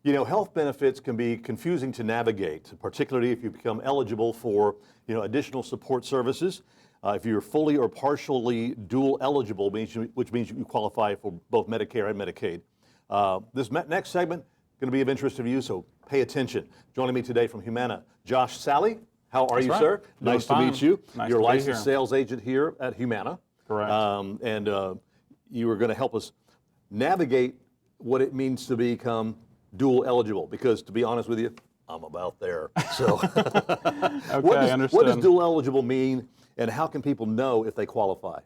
You know, health benefits can be confusing to navigate, particularly if you become eligible for, additional support services. If you're fully or partially dual eligible, which means you qualify for both Medicare and Medicaid. This next segment is going to be of interest to you, so pay attention. Joining me today from Humana, Josh Sally. How are you, sir? Nice to meet you. You're a licensed sales agent here at Humana. Correct. And you are going to help us navigate what it means to become dual eligible, because to be honest with you, I'm about there. So Okay, understood. What does dual eligible mean, and how can people know if they qualify?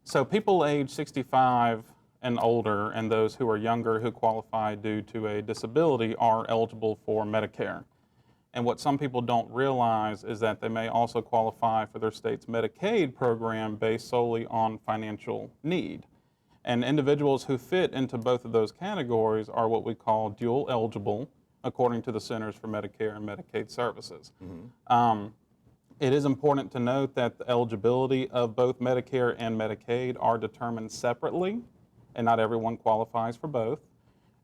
So people age 65 and older and those who are younger who qualify due to a disability are eligible for Medicare. And what some people don't realize is that they may also qualify for their state's Medicaid program based solely on financial need. And individuals who fit into both of those categories are what we call dual eligible, according to the Centers for Medicare and Medicaid Services. Mm-hmm. It is important to note that the eligibility of both Medicare and Medicaid are determined separately, and not everyone qualifies for both.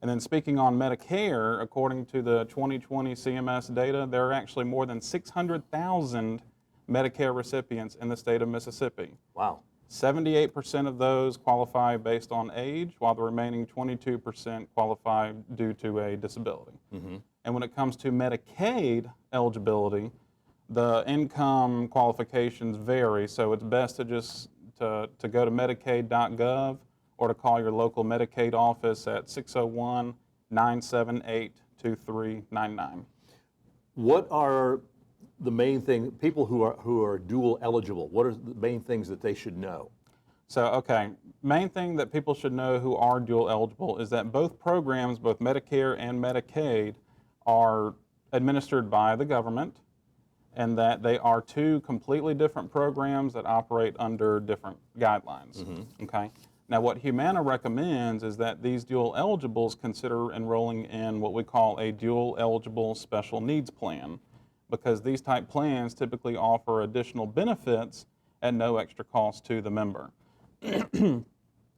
And then speaking on Medicare, according to the 2020 CMS data, there are actually more than 600,000 Medicare recipients in the state of Mississippi. Wow. 78% of those qualify based on age, while the remaining 22% qualify due to a disability. Mm-hmm. And when it comes to Medicaid eligibility, the income qualifications vary, so it's best to just to go to medicaid.gov or to call your local Medicaid office at 601-978-2399. What are the main thing, people who are dual eligible, what are the main things that they should know? So, okay, main thing that people should know who are dual eligible is that both programs, both Medicare and Medicaid, are administered by the government, and that they are two completely different programs that operate under different guidelines. Mm-hmm. Okay. Now, what Humana recommends is that these dual eligibles consider enrolling in what we call a dual eligible special needs plan, because these type plans typically offer additional benefits at no extra cost to the member. And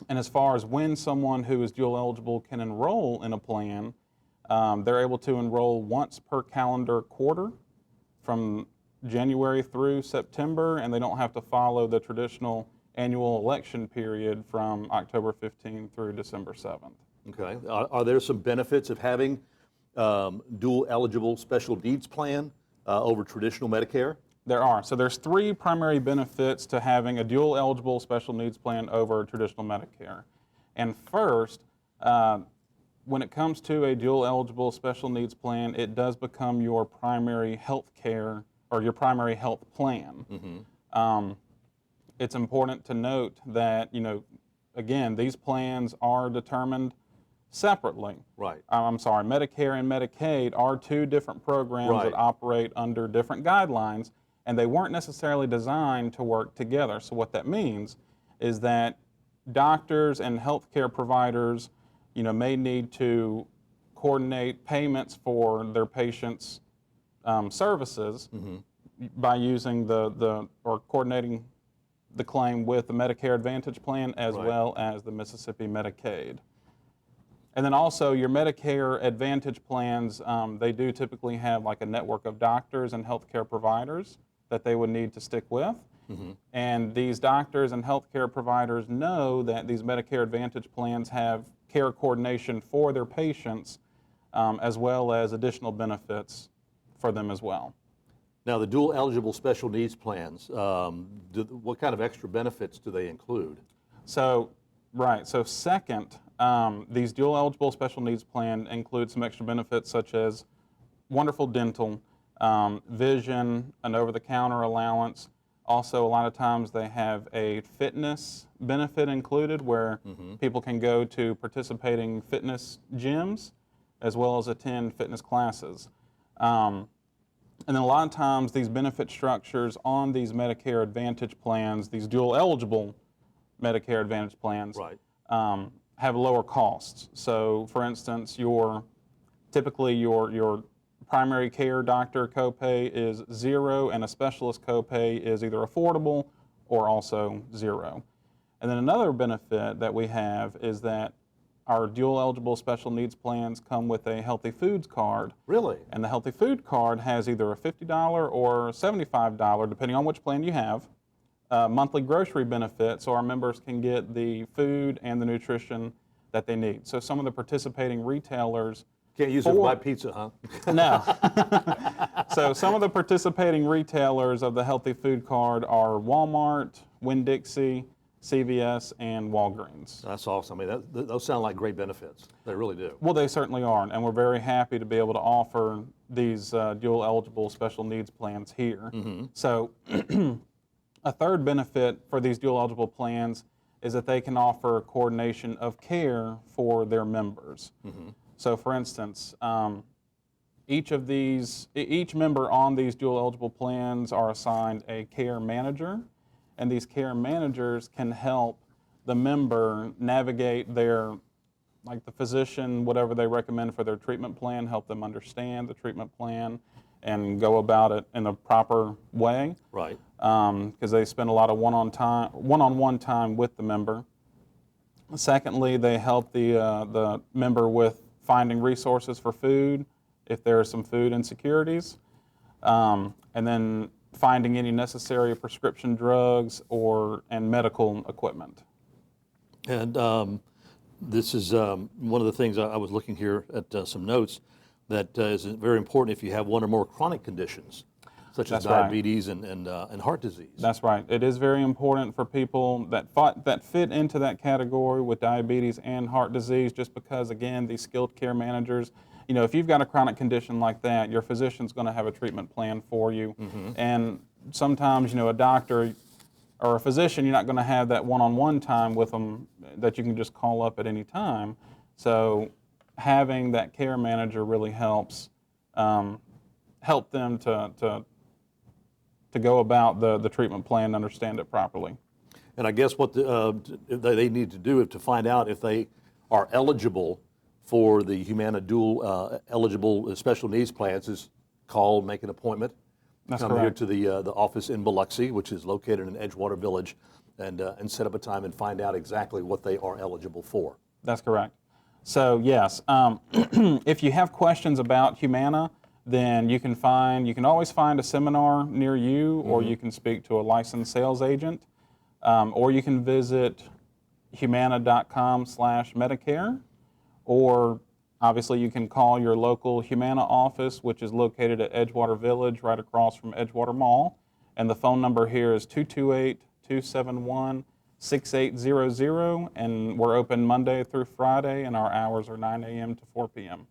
as far as when someone who is dual eligible can enroll in a plan, they're able to enroll once per calendar quarter from January through September, and they don't have to follow the traditional annual election period from October 15th through December 7th. Okay. Are there some benefits of having dual eligible special needs plan over traditional Medicare? There are. So there's three primary benefits to having a dual eligible special needs plan over traditional Medicare. And first, when it comes to a dual eligible special needs plan, it does become your primary health care or your primary health plan. Mm-hmm. It's important to note that, again, these plans are determined separately. Right. I'm sorry, Medicare and Medicaid are two different programs that operate under different guidelines, and they weren't necessarily designed to work together. So what that means is that doctors and healthcare providers, may need to coordinate payments for their patients' services mm-hmm. by using or coordinating the claim with the Medicare Advantage plan as well as the Mississippi Medicaid. And then also your Medicare Advantage plans, they do typically have like a network of doctors and healthcare providers that they would need to stick with. Mm-hmm. And these doctors and healthcare providers know that these Medicare Advantage plans have care coordination for their patients as well as additional benefits for them as well. Now, the dual eligible special needs plans, what kind of extra benefits do they include? So second, these dual eligible special needs plan include some extra benefits such as wonderful dental, vision, an over-the-counter allowance. Also, a lot of times they have a fitness benefit included where mm-hmm. people can go to participating fitness gyms as well as attend fitness classes. And then a lot of times these benefit structures on these Medicare Advantage plans, these dual eligible Medicare Advantage plans, have lower costs. So for instance, typically your primary care doctor copay is zero and a specialist copay is either affordable or also zero. And then another benefit that we have is that our dual eligible special needs plans come with a healthy foods card. Really? And the healthy food card has either a $50 or $75, depending on which plan you have, monthly grocery benefit, so our members can get the food and the nutrition that they need. So some of the participating retailers Can't use it for my pizza, huh? No. So some of the participating retailers of the healthy food card are Walmart, Winn-Dixie, CVS, and Walgreens. That's awesome. I mean, those sound like great benefits. They really do. Well, they certainly are, and we're very happy to be able to offer these dual eligible special needs plans here. So a third benefit for these dual eligible plans is that they can offer coordination of care for their members. So for instance, each member on these dual eligible plans are assigned a care manager, and these care managers can help the member navigate their, like the physician, whatever they recommend for their treatment plan, help them understand the treatment plan and go about it in a proper way. Right. Because they spend a lot of one-on-one time with the member. Secondly, they help the member with finding resources for food if there are some food insecurities, and then finding any necessary prescription drugs and medical equipment. And this is one of the things I was looking here at some notes that is very important if you have one or more chronic conditions, such as diabetes and heart disease. That's right. It is very important for people that fit into that category with diabetes and heart disease, just because, again, these skilled care managers, you know, if you've got a chronic condition like that, your physician's going to have a treatment plan for you. And sometimes, you know, a doctor or a physician, you're not going to have that one-on-one time with them that you can just call up at any time. So having that care manager really helps help them to go about the treatment plan and understand it properly. And I guess what they need to do to find out if they are eligible for the Humana dual eligible special needs plans is call, make an appointment. That's come correct. here to the office in Biloxi, which is located in Edgewater Village, and set up a time and find out exactly what they are eligible for. That's correct. So yes, if you have questions about Humana, then you can always find a seminar near you, or you can speak to a licensed sales agent, or you can visit humana.com/Medicare, or obviously you can call your local Humana office, which is located at Edgewater Village, right across from Edgewater Mall, and the phone number here is 228-271-6800, and we're open Monday through Friday, and our hours are 9 a.m. to 4 p.m.